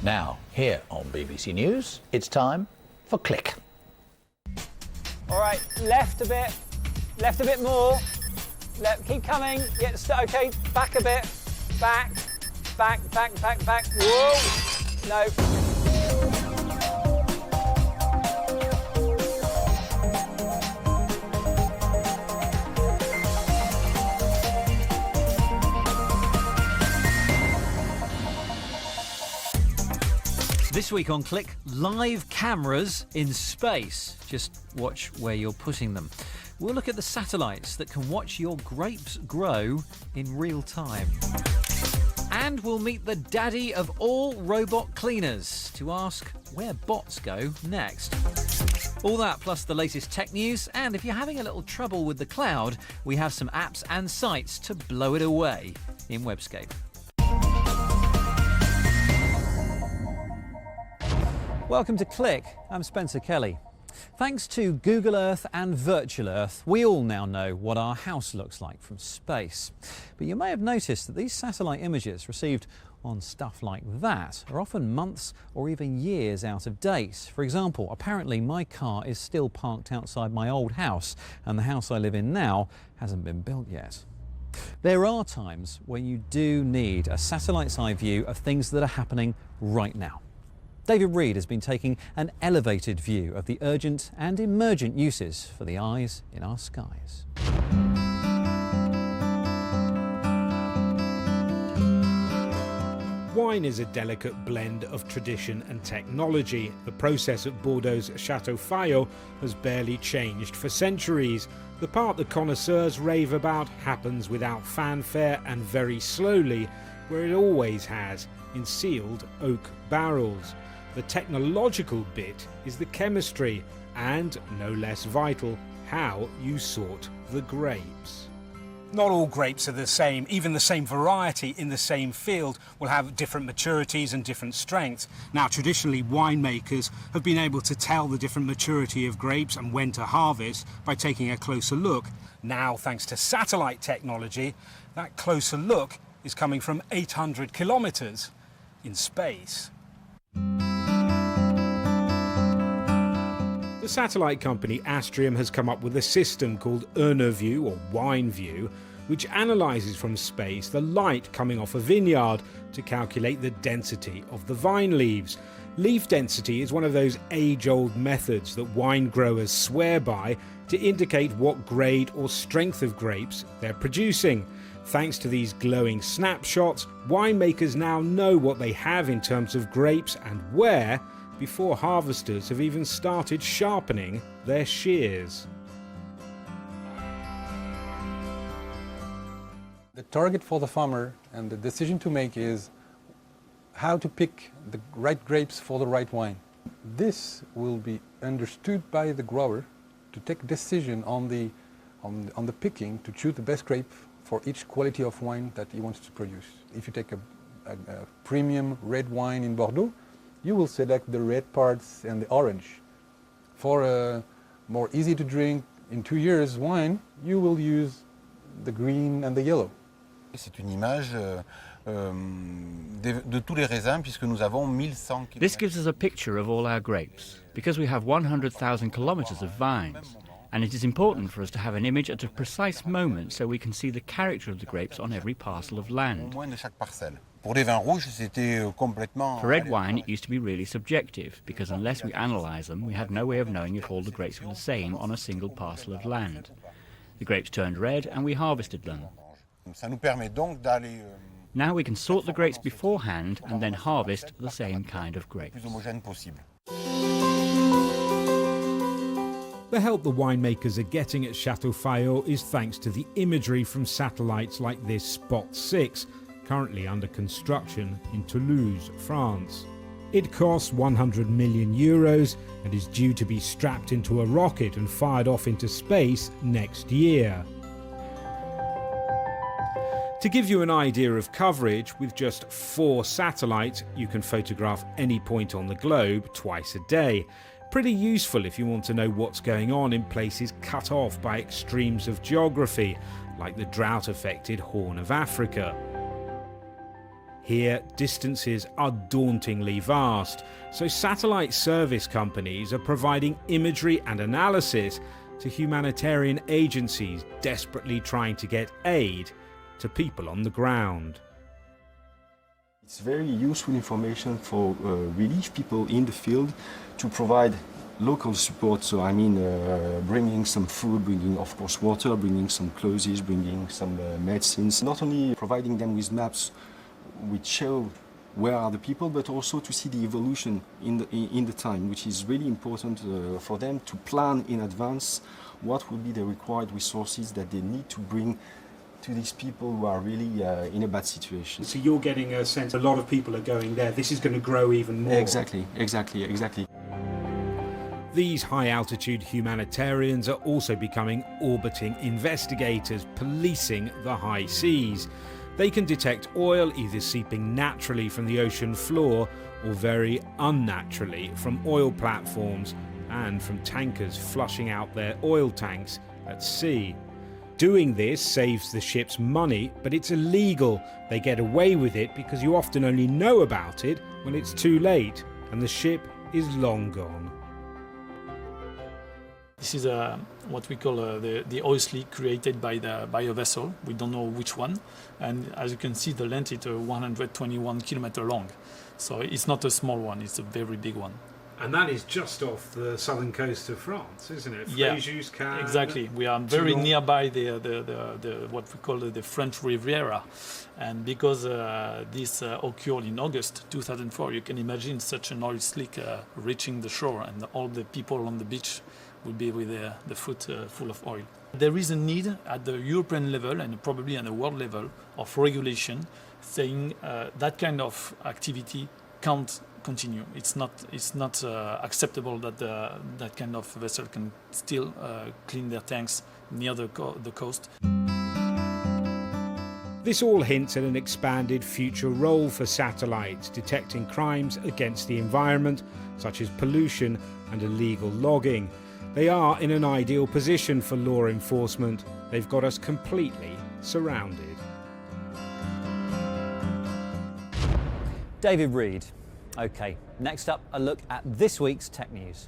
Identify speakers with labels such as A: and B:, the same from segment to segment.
A: Now, here on BBC News, it's time for Click.
B: All right, left a bit more. Keep coming. Okay, back a bit. Back. Whoa! No.
C: This week on Click, live cameras in space. Just watch where you're putting them. We'll look at the satellites that can watch your grapes grow in real time. And we'll meet the daddy of all robot cleaners to ask where bots go next. All that plus the latest tech news, and if you're having a little trouble with the cloud, we have some apps and sites to blow it away in Webscape. Welcome to Click. I'm Spencer Kelly. Thanks to Google Earth and Virtual Earth, we all now know what our house looks like from space. But you may have noticed that these satellite images received on stuff like that are often months or even years out of date. For example, apparently my car is still parked outside my old house, and the house I live in now hasn't been built yet. There are times when you do need a satellite's eye view of things that are happening right now. David Reed has been taking an elevated view of the urgent and emergent uses for the eyes in our skies.
D: Wine is a delicate blend of tradition and technology. The process at Bordeaux's Château Fayot has barely changed for centuries. The part that connoisseurs rave about happens without fanfare and very slowly, where it always has, in sealed oak barrels. The technological bit is the chemistry and, no less vital, how you sort the grapes.
E: Not all grapes are the same. Even the same variety in the same field will have different maturities and different strengths. Now, traditionally, winemakers have been able to tell the different maturity of grapes and when to harvest by taking a closer look. Now, thanks to satellite technology, that closer look is coming from 800 kilometers in space.
D: The satellite company Astrium has come up with a system called View or Wine View, which analyses from space the light coming off a vineyard to calculate the density of the vine leaves. Leaf density is one of those age-old methods that wine growers swear by to indicate what grade or strength of grapes they're producing. Thanks to these glowing snapshots, winemakers now know what they have in terms of grapes and where, before harvesters have even started sharpening their shears.
F: The target for the farmer and the decision to make is how to pick the right grapes for the right wine. This will be understood by the grower to take decision on the picking to choose the best grape for each quality of wine that he wants to produce. If you take a premium red wine in Bordeaux, you will select the red parts and the orange. For a more easy to drink in 2 years wine, you will use the green and the yellow.
G: C'est une image de tous les raisins puisque nous avons 1100 km.
H: This gives us a picture of all our grapes because we have 100,000 kilometers of vines. And it is important for us to have an image at a precise moment so we can see the character of the grapes on every parcel of land. For red wine, it used to be really subjective, because unless we analyse them, we had no way of knowing if all the grapes were the same on a single parcel of land. The grapes turned red and we harvested them. Now we can sort the grapes beforehand and then harvest the same kind of grapes.
D: The help the winemakers are getting at Château Fayot is thanks to the imagery from satellites like this Spot 6, currently under construction in Toulouse, France. It costs 100 million euros and is due to be strapped into a rocket and fired off into space next year. To give you an idea of coverage, with just 4 satellites, you can photograph any point on the globe twice a day. Pretty useful if you want to know what's going on in places cut off by extremes of geography, like the drought-affected Horn of Africa. Here, distances are dauntingly vast, so satellite service companies are providing imagery and analysis to humanitarian agencies desperately trying to get aid to people on the ground.
I: It's very useful information for relief people in the field to provide local support. So I mean bringing some food, bringing of course water, bringing some clothes, bringing some medicines. Not only providing them with maps which show where are the people, but also to see the evolution in the time, which is really important for them to plan in advance what will be the required resources that they need to bring to these people who are really in a bad situation.
E: So you're getting a sense a lot of people are going there. This is going to grow even more.
I: Exactly.
D: These high-altitude humanitarians are also becoming orbiting investigators, policing the high seas. They can detect oil either seeping naturally from the ocean floor or very unnaturally from oil platforms and from tankers flushing out their oil tanks at sea. Doing this saves the ships money, but it's illegal. They get away with it because you often only know about it when it's too late and the ship is long gone.
J: This is what we call the oil slick created by a vessel. We don't know which one. And as you can see, the length is 121 kilometers long. So it's not a small one, it's a very big one.
E: And that is just off the southern coast of France, isn't it?
J: Yeah,
E: Fréjus,
J: exactly. We are very nearby the what we call the French Riviera. And because this occurred in August 2004, you can imagine such an oil slick reaching the shore and all the people on the beach will be with the foot full of oil. There is a need at the European level and probably at the world level of regulation saying that kind of activity can't continue. It's not acceptable that that kind of vessel can still clean their tanks near the coast.
D: This all hints at an expanded future role for satellites, detecting crimes against the environment, such as pollution and illegal logging. They are in an ideal position for law enforcement. They've got us completely surrounded.
C: David Reed. OK, next up, a look at this week's tech news.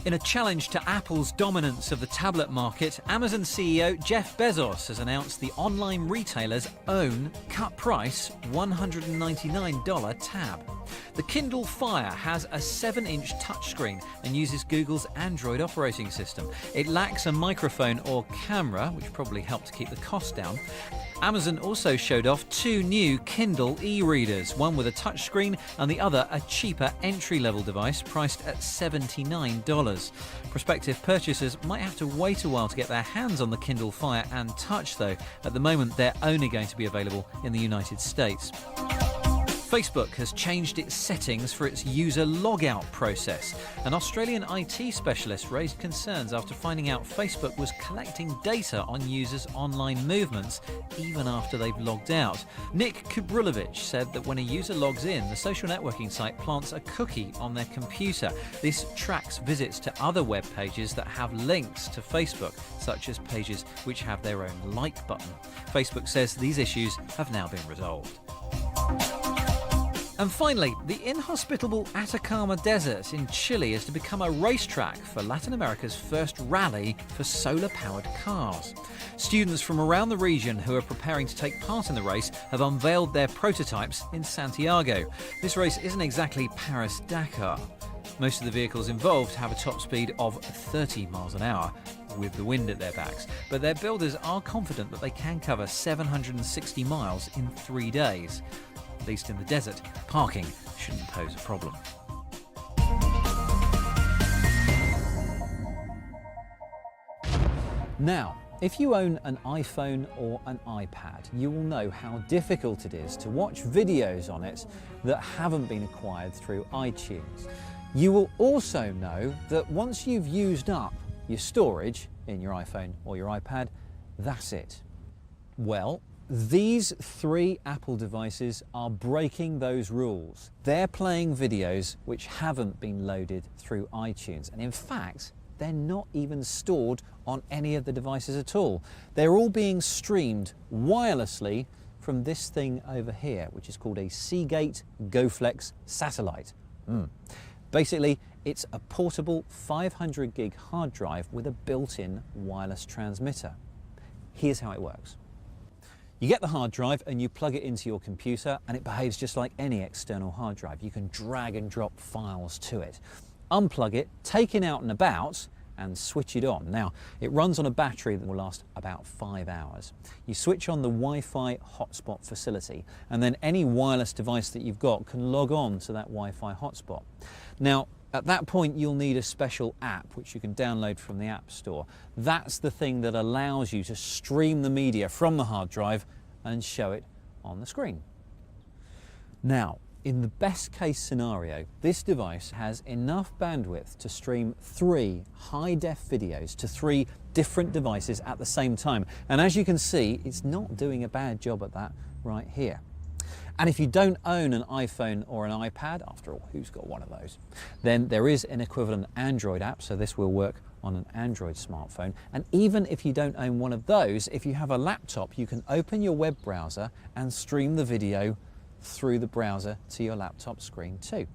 C: In a challenge to Apple's dominance of the tablet market, Amazon CEO Jeff Bezos has announced the online retailer's own cut-price $199 tab. The Kindle Fire has a 7-inch touchscreen and uses Google's Android operating system. It lacks a microphone or camera, which probably helped to keep the cost down. Amazon also showed off 2 new Kindle e-readers, one with a touchscreen and the other a cheaper entry-level device priced at $79. Prospective purchasers might have to wait a while to get their hands on the Kindle Fire and Touch though. At the moment, they're only going to be available in the United States. Facebook has changed its settings for its user logout process. An Australian IT specialist raised concerns after finding out Facebook was collecting data on users' online movements even after they've logged out. Nick Kubrilovich said that when a user logs in, the social networking site plants a cookie on their computer. This tracks visits to other web pages that have links to Facebook, such as pages which have their own like button. Facebook says these issues have now been resolved. And finally, the inhospitable Atacama Desert in Chile is to become a racetrack for Latin America's first rally for solar-powered cars. Students from around the region who are preparing to take part in the race have unveiled their prototypes in Santiago. This race isn't exactly Paris-Dakar. Most of the vehicles involved have a top speed of 30 miles an hour, with the wind at their backs, but their builders are confident that they can cover 760 miles in 3 days. At least in the desert, parking shouldn't pose a problem. Now, if you own an iPhone or an iPad, you will know how difficult it is to watch videos on it that haven't been acquired through iTunes. You will also know that once you've used up your storage in your iPhone or your iPad, that's it. Well, these 3 Apple devices are breaking those rules. They're playing videos which haven't been loaded through iTunes. And in fact, they're not even stored on any of the devices at all. They're all being streamed wirelessly from this thing over here, which is called a Seagate GoFlex satellite. Basically, it's a portable 500 gig hard drive with a built-in wireless transmitter. Here's how it works. You get the hard drive and you plug it into your computer, and it behaves just like any external hard drive. You can drag and drop files to it. Unplug it, take it out and about, and switch it on. Now, it runs on a battery that will last about 5 hours. You switch on the Wi-Fi hotspot facility, and then any wireless device that you've got can log on to that Wi-Fi hotspot. Now, at that point, you'll need a special app which you can download from the App Store. That's the thing that allows you to stream the media from the hard drive and show it on the screen. Now, in the best case scenario, this device has enough bandwidth to stream 3 high-def videos to 3 different devices at the same time. And as you can see, it's not doing a bad job at that right here. And if you don't own an iPhone or an iPad, after all, who's got one of those? Then there is an equivalent Android app, so this will work on an Android smartphone. And even if you don't own one of those, if you have a laptop, you can open your web browser and stream the video through the browser to your laptop screen too.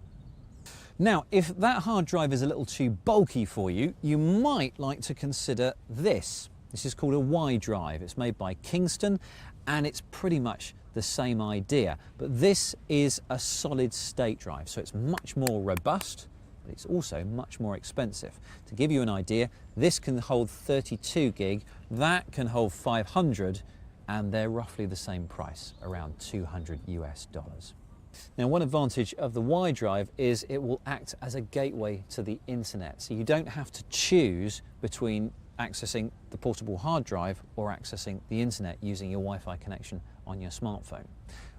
C: Now, if that hard drive is a little too bulky for you, you might like to consider this. This is called a Y drive. It's made by Kingston, and it's pretty much the same idea, but this is a solid state drive, so it's much more robust, but it's also much more expensive. To give you an idea, this can hold 32 gig, that can hold 500, and they're roughly the same price, around $200 US. Now, one advantage of the Y drive is it will act as a gateway to the internet, so you don't have to choose between accessing the portable hard drive or accessing the internet using your Wi-Fi connection on your smartphone.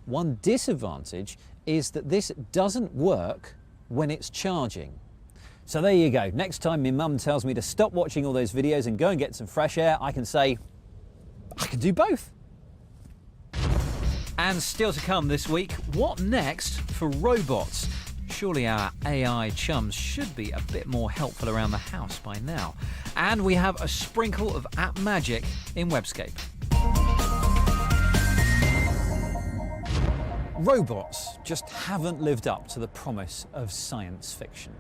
C: One disadvantage is that this doesn't work when it's charging. So there you go. Next time my mum tells me to stop watching all those videos and go and get some fresh air, I can say, I can do both. And still to come this week, what next for robots? Surely our AI chums should be a bit more helpful around the house by now. And we have a sprinkle of app magic in Webscape. Robots just haven't lived up to the promise of science fiction.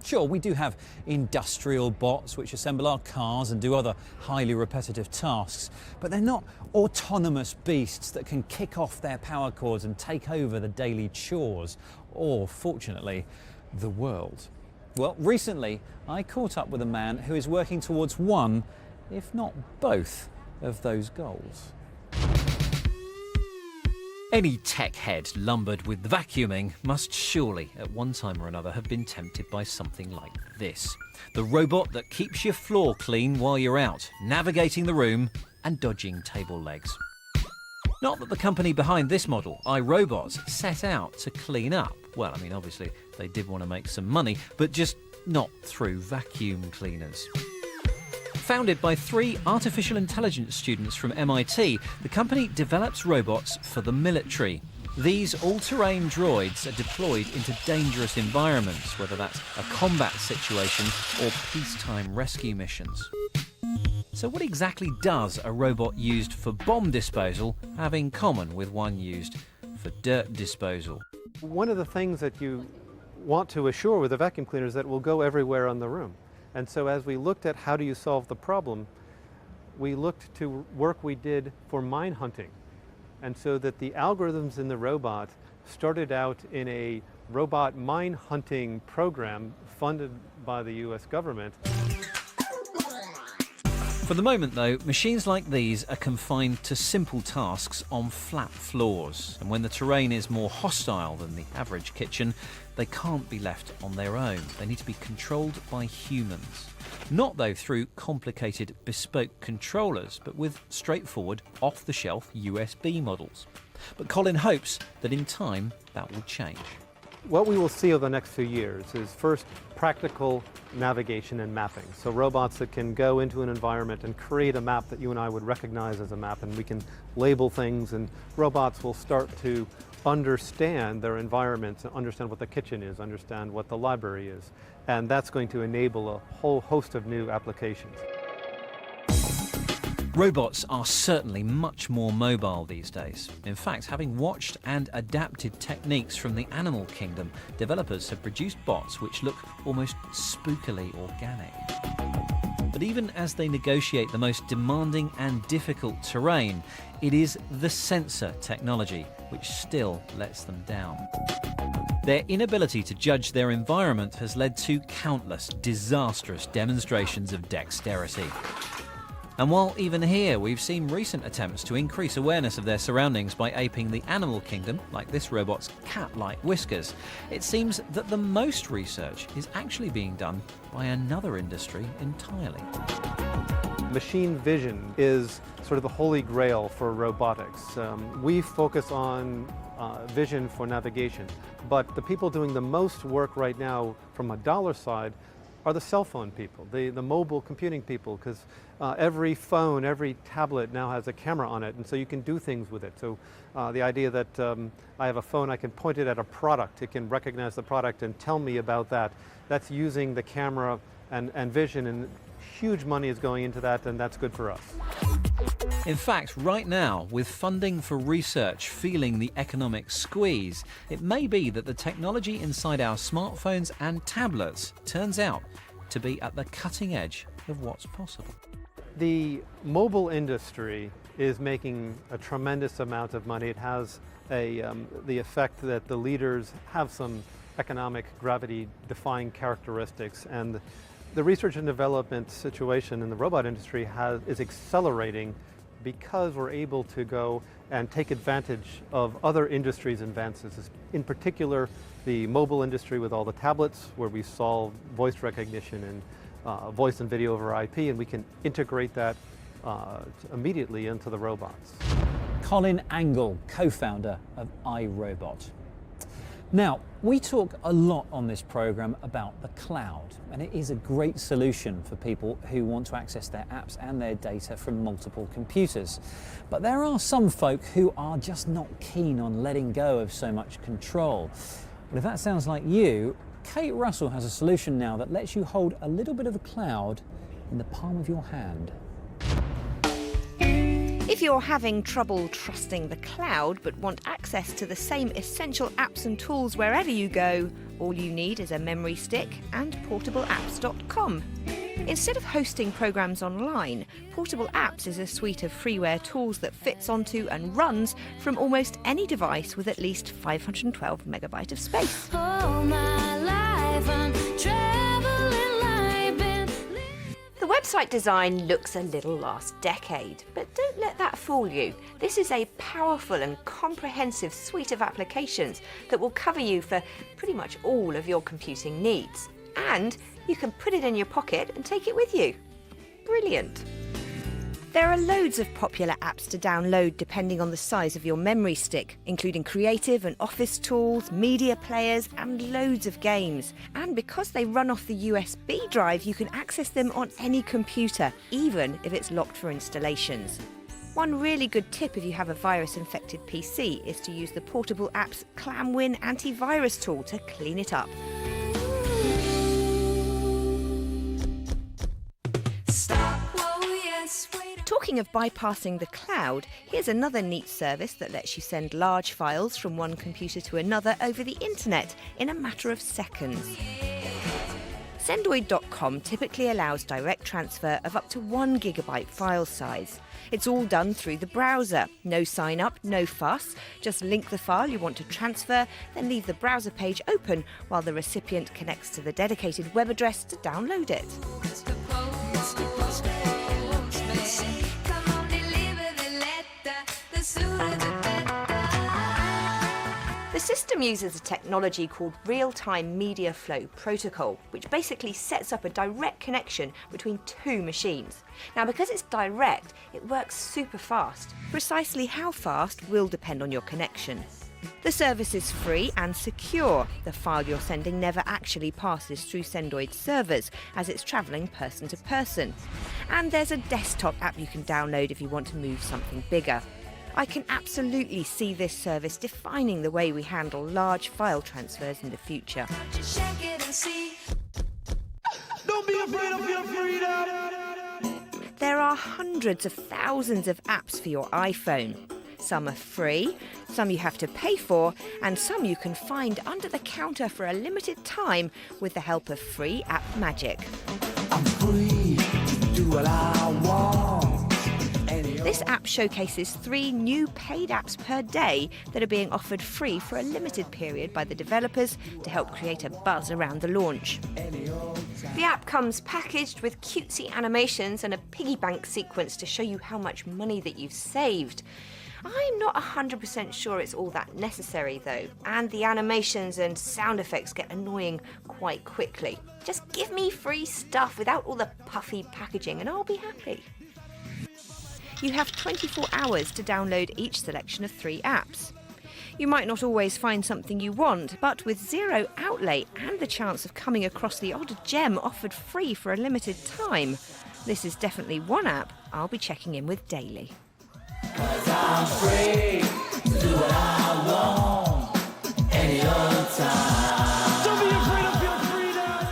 C: Sure, we do have industrial bots which assemble our cars and do other highly repetitive tasks, but they're not autonomous beasts that can kick off their power cords and take over the daily chores, or, fortunately, the world. Well, recently I caught up with a man who is working towards one, if not both, of those goals. Any tech head lumbered with vacuuming must surely, at one time or another, have been tempted by something like this. The robot that keeps your floor clean while you're out, navigating the room and dodging table legs. Not that the company behind this model, iRobot, set out to clean up. Well, I mean, obviously, they did want to make some money, but just not through vacuum cleaners. Founded by 3 artificial intelligence students from MIT, the company develops robots for the military. These all-terrain droids are deployed into dangerous environments, whether that's a combat situation or peacetime rescue missions. So what exactly does a robot used for bomb disposal have in common with one used for dirt disposal?
K: One of the things that you want to assure with a vacuum cleaner is that it will go everywhere on the room. And so as we looked at how do you solve the problem, we looked to work we did for mine hunting. And so that the algorithms in the robot started out in a robot mine hunting program funded by the US government.
C: For the moment though, machines like these are confined to simple tasks on flat floors, and when the terrain is more hostile than the average kitchen, they can't be left on their own. They need to be controlled by humans. Not though through complicated bespoke controllers, but with straightforward off-the-shelf USB models. But Colin hopes that in time that will change.
K: What we will see over the next few years is first practical navigation and mapping. So robots that can go into an environment and create a map that you and I would recognize as a map, and we can label things, and robots will start to understand their environments, understand what the kitchen is, understand what the library is. And that's going to enable a whole host of new applications.
C: Robots are certainly much more mobile these days. In fact, having watched and adapted techniques from the animal kingdom, developers have produced bots which look almost spookily organic. But even as they negotiate the most demanding and difficult terrain, it is the sensor technology which still lets them down. Their inability to judge their environment has led to countless disastrous demonstrations of dexterity. And while even here we've seen recent attempts to increase awareness of their surroundings by aping the animal kingdom, like this robot's cat-like whiskers, it seems that the most research is actually being done by another industry entirely.
K: Machine vision is sort of the holy grail for robotics. We focus on vision for navigation, but the people doing the most work right now from a dollar side are the cell phone people, the mobile computing people, because every phone, every tablet now has a camera on it, and so you can do things with it. So the idea that I have a phone, I can point it at a product, it can recognize the product and tell me about that. That's using the camera and vision, and huge money is going into that, and that's good for us.
C: In fact, right now, with funding for research feeling the economic squeeze, it may be that the technology inside our smartphones and tablets turns out to be at the cutting edge of what's possible.
K: The mobile industry is making a tremendous amount of money. It has the effect that the leaders have some economic gravity-defying characteristics, and the research and development situation in the robot industry is accelerating because we're able to go and take advantage of other industries' advances. In particular, the mobile industry with all the tablets, where we solve voice recognition and voice and video over IP, and we can integrate that immediately into the robots.
B: Colin Angle, co-founder of iRobot. Now, we talk a lot on this program about the cloud, and it is a great solution for people who want to access their apps and their data from multiple computers. But there are some folk who are just not keen on letting go of so much control. But if that sounds like you, Kate Russell has a solution now that lets you hold a little bit of the cloud in the palm of your hand.
L: If you're having trouble trusting the cloud but want access to the same essential apps and tools wherever you go, all you need is a memory stick and portableapps.com. Instead of hosting programs online, Portable Apps is a suite of freeware tools that fits onto and runs from almost any device with at least 512 megabyte of space.
M: All my life I'm
L: The website design looks a little last decade, but don't let that fool you. This is a powerful and comprehensive suite of applications that will cover you for pretty much all of your computing needs. And you can put it in your pocket and take it with you. Brilliant. There are loads of popular apps to download depending on the size of your memory stick, including creative and office tools, media players, and loads of games. And because they run off the USB drive, you can access them on any computer, even if it's locked for installations. One really good tip if you have a virus-infected PC is to use the Portable Apps ClamWin antivirus tool to clean it up. Talking of bypassing the cloud, here's another neat service that lets you send large files from one computer to another over the internet in a matter of seconds. Sendoid.com typically allows direct transfer of up to 1 gigabyte file size. It's all done through the browser. No sign up, no fuss. Just link the file you want to transfer, then leave the browser page open while the recipient connects to the dedicated web address to download it. The system uses a technology called real-time media flow protocol, which basically sets up a direct connection between two machines. Now, because it's direct, it works super fast. Precisely how fast will depend on your connection. The service is free and secure. The file you're sending never actually passes through Sendoid's servers, as it's travelling person to person. And there's a desktop app you can download if you want to move something bigger. I can absolutely see this service defining the way we handle large file transfers in the future.
M: Don't be afraid of your freedom.
L: There are hundreds of thousands of apps for your iPhone. Some are free, some you have to pay for, and some you can find under the counter for a limited time with the help of free app magic. I'm free to do what I want. This app showcases 3 new paid apps per day that are being offered free for a limited period by the developers to help create a buzz around the launch. The app comes packaged with cutesy animations and a piggy bank sequence to show you how much money that you've saved. I'm not 100% sure it's all that necessary though, and the animations and sound effects get annoying quite quickly. Just give me free stuff without all the puffy packaging and I'll be happy. You have 24 hours to download each selection of 3 apps. You might not always find something you want, but with zero outlay and the chance of coming across the odd gem offered free for a limited time, this is definitely one app I'll be checking in with daily. 'Cause I'm free to do what I want any old time. Don't be afraid of your freedom.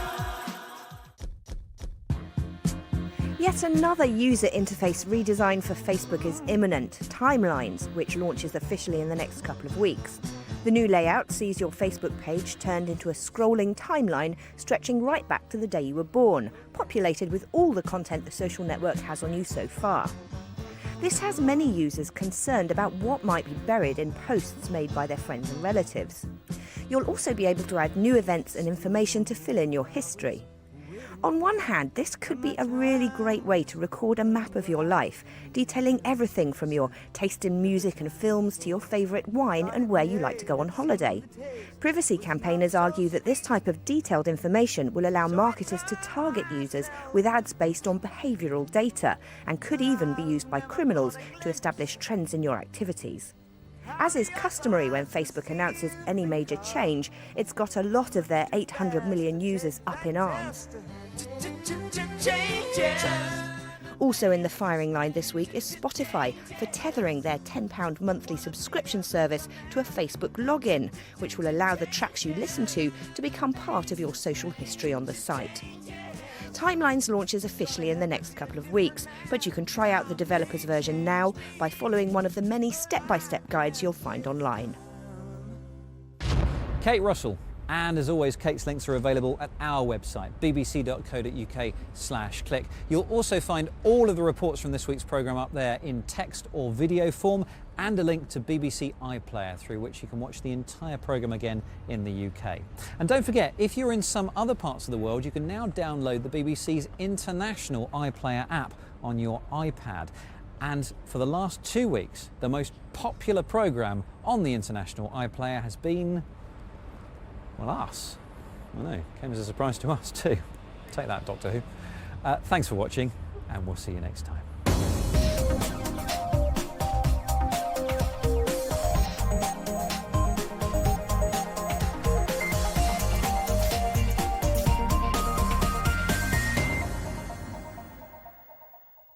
L: Yet another user interface redesign for Facebook is imminent, Timelines, which launches officially in the next couple of weeks. The new layout sees your Facebook page turned into a scrolling timeline stretching right back to the day you were born, populated with all the content the social network has on you so far. This has many users concerned about what might be buried in posts made by their friends and relatives. You'll also be able to add new events and information to fill in your history. On one hand, this could be a really great way to record a map of your life, detailing everything from your taste in music and films to your favourite wine and where you like to go on holiday. Privacy campaigners argue that this type of detailed information will allow marketers to target users with ads based on behavioural data and could even be used by criminals to establish trends in your activities. As is customary when Facebook announces any major change, it's got a lot of their 800 million users up in arms. Also in the firing line this week is Spotify for tethering their £10 monthly subscription service to a Facebook login, which will allow the tracks you listen to become part of your social history on the site. Timelines launches officially in the next couple of weeks, but you can try out the developer's version now by following one of the many step-by-step guides you'll find online.
C: Kate Russell. And as always, Kate's links are available at our website, bbc.co.uk/click. You'll also find all of the reports from this week's programme up there in text or video form, and a link to BBC iPlayer through which you can watch the entire programme again in the UK. And don't forget, if you're in some other parts of the world, you can now download the BBC's international iPlayer app on your iPad. And for the last 2 weeks, the most popular programme on the international iPlayer has been, well, us. I know, came as a surprise to us too. Take that, Doctor Who. Thanks for watching, and we'll see you next time.